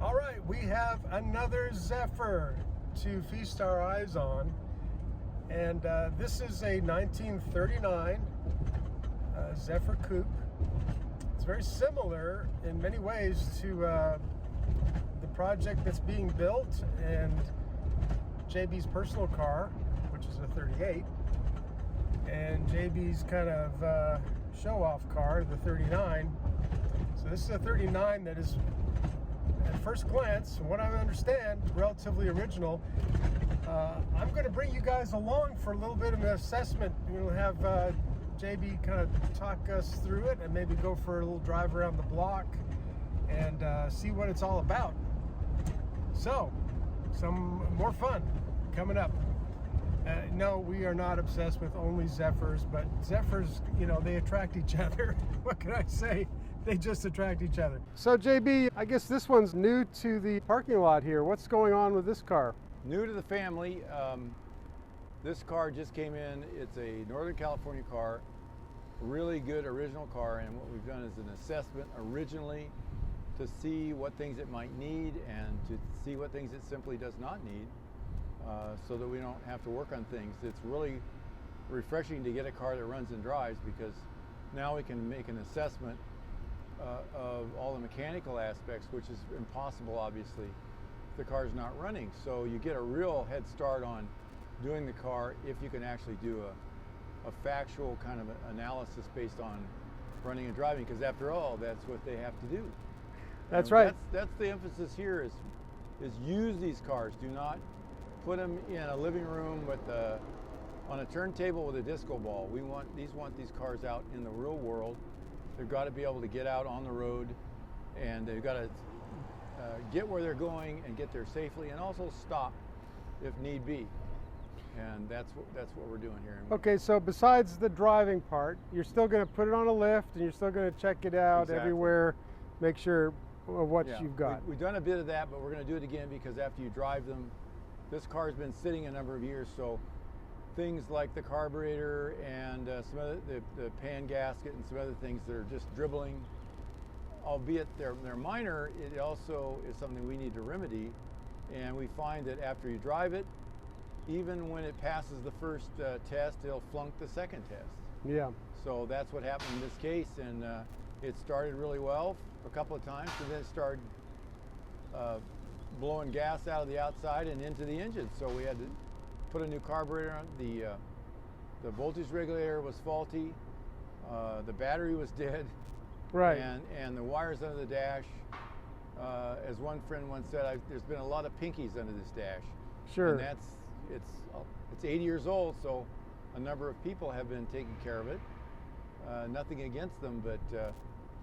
All right, we have another Zephyr to feast our eyes on, and this is a 1939 Zephyr Coupe. It's very similar in many ways to the project that's being built and JB's personal car, which is a 38, and JB's kind of show-off car, the 39. So this is a 39 that is, at first glance, from what I understand, relatively original. I'm going to bring you guys along for a little bit of an assessment. We'll have JB kind of talk us through it and maybe go for a little drive around the block and see what it's all about. So, some more fun coming up. No, we are not obsessed with only Zephyrs, but Zephyrs, you know, they attract each other. What can I say? They just attract each other. So JB, I guess this one's new to the parking lot here. What's going on with this car? New to the family. This car just came in. It's a Northern California car, really good original car, and what we've done is an assessment originally to see what things it might need and to see what things it simply does not need, so that we don't have to work on things. It's really refreshing to get a car that runs and drives, because now we can make an assessment of all the mechanical aspects, which is impossible, obviously, if the car's not running. So you get a real head start on doing the car if you can actually do a factual kind of analysis based on running and driving, because after all, that's what they have to do. That's right. That's the emphasis here is use these cars. Do not put them in a living room with on a turntable with a disco ball. We want these cars out in the real world. They've got to be able to get out on the road, and they've got to get where they're going and get there safely, and also stop if need be. And that's what we're doing here. Okay, so besides the driving part, you're still going to put it on a lift, and you're still going to check it out everywhere, make sure of what you've got. We've done a bit of that, but we're going to do it again, because after you drive them, this car's been sitting a number of years, so things like the carburetor and some other, the pan gasket and some other things that are just dribbling, albeit they're minor, it also is something we need to remedy. And we find that after you drive it, even when it passes the first test, it'll flunk the second test. Yeah. So that's what happened in this case, and it started really well a couple of times, and then it started blowing gas out of the outside and into the engine. So we had to put a new carburetor on. The voltage regulator was faulty. The battery was dead. Right. And the wires under the dash, as one friend once said, there's been a lot of pinkies under this dash. Sure. And it's 80 years old, so a number of people have been taking care of it. Nothing against them, but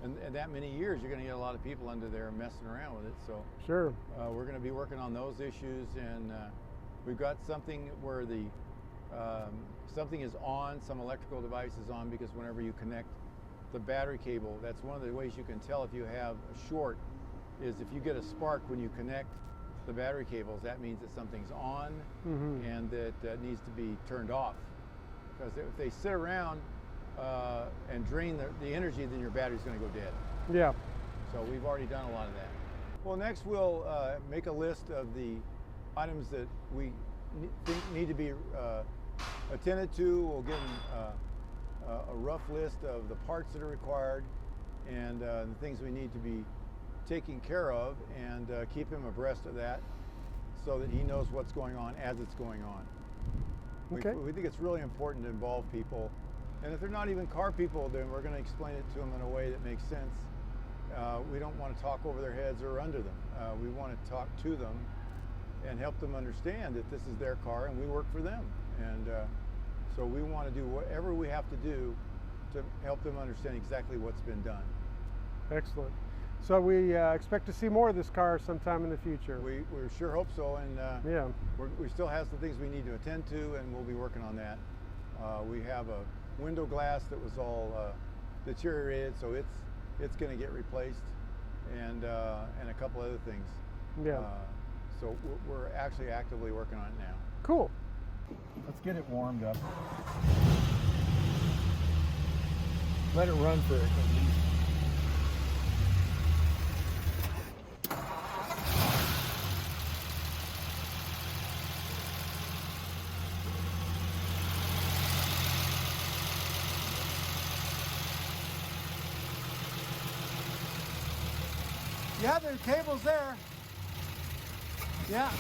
and that many years, you're going to get a lot of people under there messing around with it. So sure, we're going to be working on those issues, and we've got something where something is on, some electrical device is on, because whenever you connect the battery cable, that's one of the ways you can tell if you have a short, is if you get a spark when you connect the battery cables, that means that something's on, and that needs to be turned off. Because if they sit around and drain the energy, then your battery's going to go dead. Yeah. So we've already done a lot of that. Well, next we'll make a list of the items that we think need to be attended to. We'll give them a rough list of the parts that are required and the things we need to be taking care of, and keep him abreast of that so that he knows what's going on as it's going on. Okay. We think it's really important to involve people, and if they're not even car people, then we're going to explain it to them in a way that makes sense. We don't want to talk over their heads or under them. We want to talk to them and help them understand that this is their car and we work for them. And so we want to do whatever we have to do to help them understand exactly what's been done. Excellent. So we expect to see more of this car sometime in the future. We sure hope so, and yeah, we still have some things we need to attend to, and we'll be working on that. We have a window glass that was all deteriorated, so it's going to get replaced, and a couple other things. Yeah. So we're actually actively working on it now. Cool. Let's get it warmed up. Let it run for at least. Yeah, there are cables there. Yeah.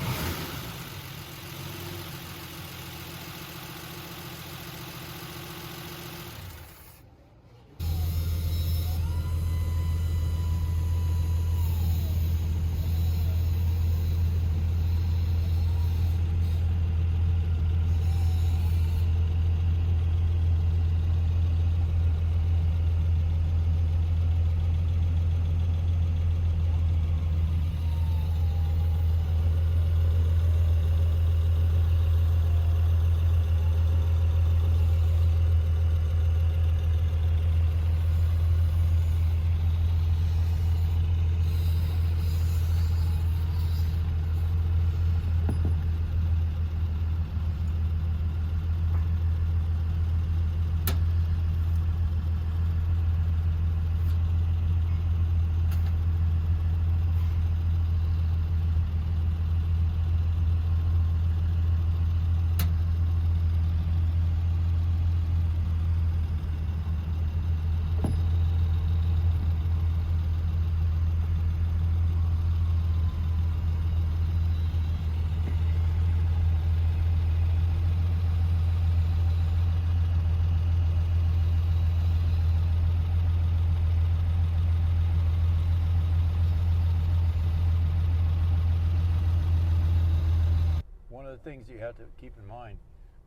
One of the things you have to keep in mind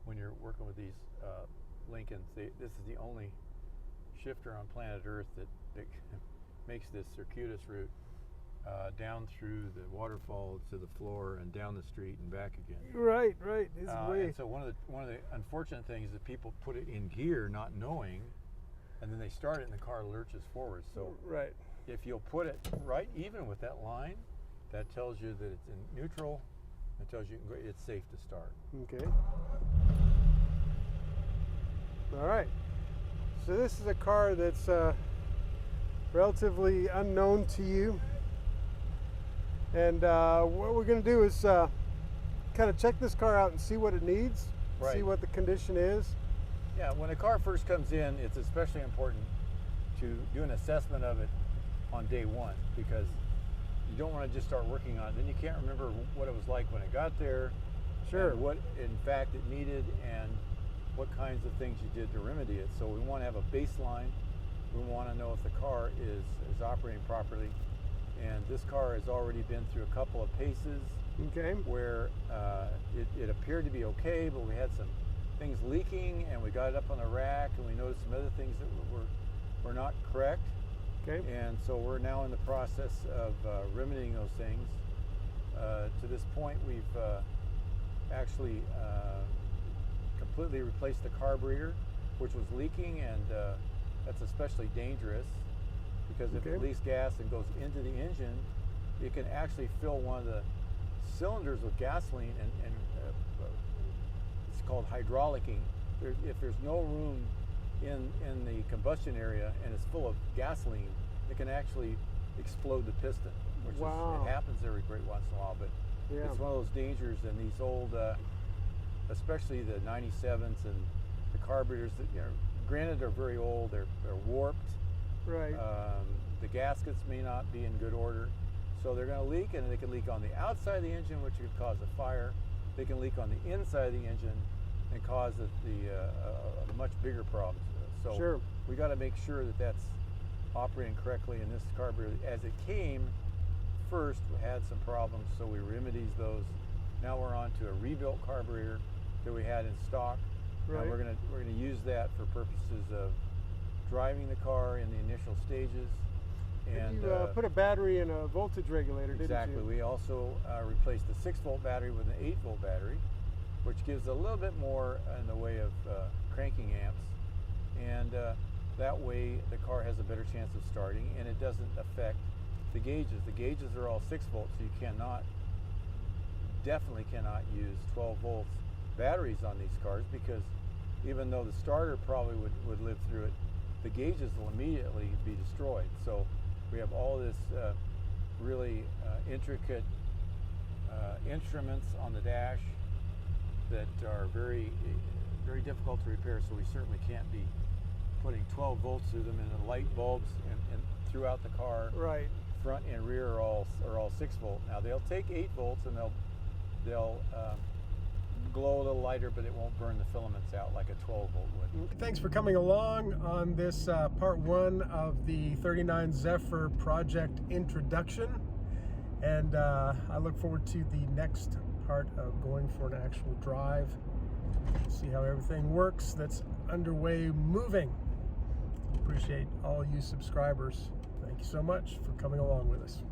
when you're working with these Lincolns, this is the only shifter on planet Earth that makes this circuitous route down through the waterfall to the floor and down the street and back again. Right. This way. And so one of the unfortunate things is that people put it in gear not knowing, and then they start it and the car lurches forward. So Right. if you'll put it right even with that line, that tells you that it's in neutral. It tells you it's safe to start. Okay. All right. So this is a car that's relatively unknown to you. And what we're going to do is kind of check this car out and see what it needs, Right. see what the condition is. Yeah, when a car first comes in, it's especially important to do an assessment of it on day one, because you don't want to just start working on it. Then you can't remember what it was like when it got there, Sure. and what in fact it needed, and what kinds of things you did to remedy it. So we want to have a baseline. We want to know if the car is operating properly. And this car has already been through a couple of paces Okay. where it appeared to be okay, but we had some things leaking, and we got it up on the rack, and we noticed some other things that were not correct. Okay. And so we're now in the process of remedying those things. To this point, we've actually completely replaced the carburetor, which was leaking, and that's especially dangerous because if Okay. it leaks gas and goes into the engine, it can actually fill one of the cylinders with gasoline, and it's called hydraulicking. If there's no room in the combustion area and it's full of gasoline, it can actually explode the piston, which Wow. it happens every great once in a while, but Yeah. it's one of those dangers. And these old, especially the 97s and the carburetors that, granted are very old, they're warped. Right. The gaskets may not be in good order, so they're going to leak, and they can leak on the outside of the engine, which could cause a fire. They can leak on the inside of the engine and cause a much bigger problem. So Sure. we got to make sure that that's operating correctly. And this carburetor, as it came first, had some problems, so we remedied those. Now we're on to a rebuilt carburetor that we had in stock. Right. And we're gonna use that for purposes of driving the car in the initial stages. And you put a battery and a voltage regulator, exactly. didn't you? We also replaced the 6-volt battery with an 8-volt battery, which gives a little bit more in the way of cranking amps, and that way the car has a better chance of starting, and it doesn't affect the gauges. The gauges are all 6 volts, so you definitely cannot use 12 volts batteries on these cars, because even though the starter probably would live through it, the gauges will immediately be destroyed. So we have all this really intricate instruments on the dash that are very, very difficult to repair, so we certainly can't be putting 12 volts through them, and the light bulbs and throughout the car Right. front and rear are all 6 volt. Now they'll take 8 volts and they'll glow a little lighter, but it won't burn the filaments out like a 12 volt would. Thanks for coming along on this part 1 of the 39 Zephyr project introduction, and I look forward to the next part of going for an actual drive, see how everything works that's underway moving. Appreciate all you subscribers. Thank you so much for coming along with us.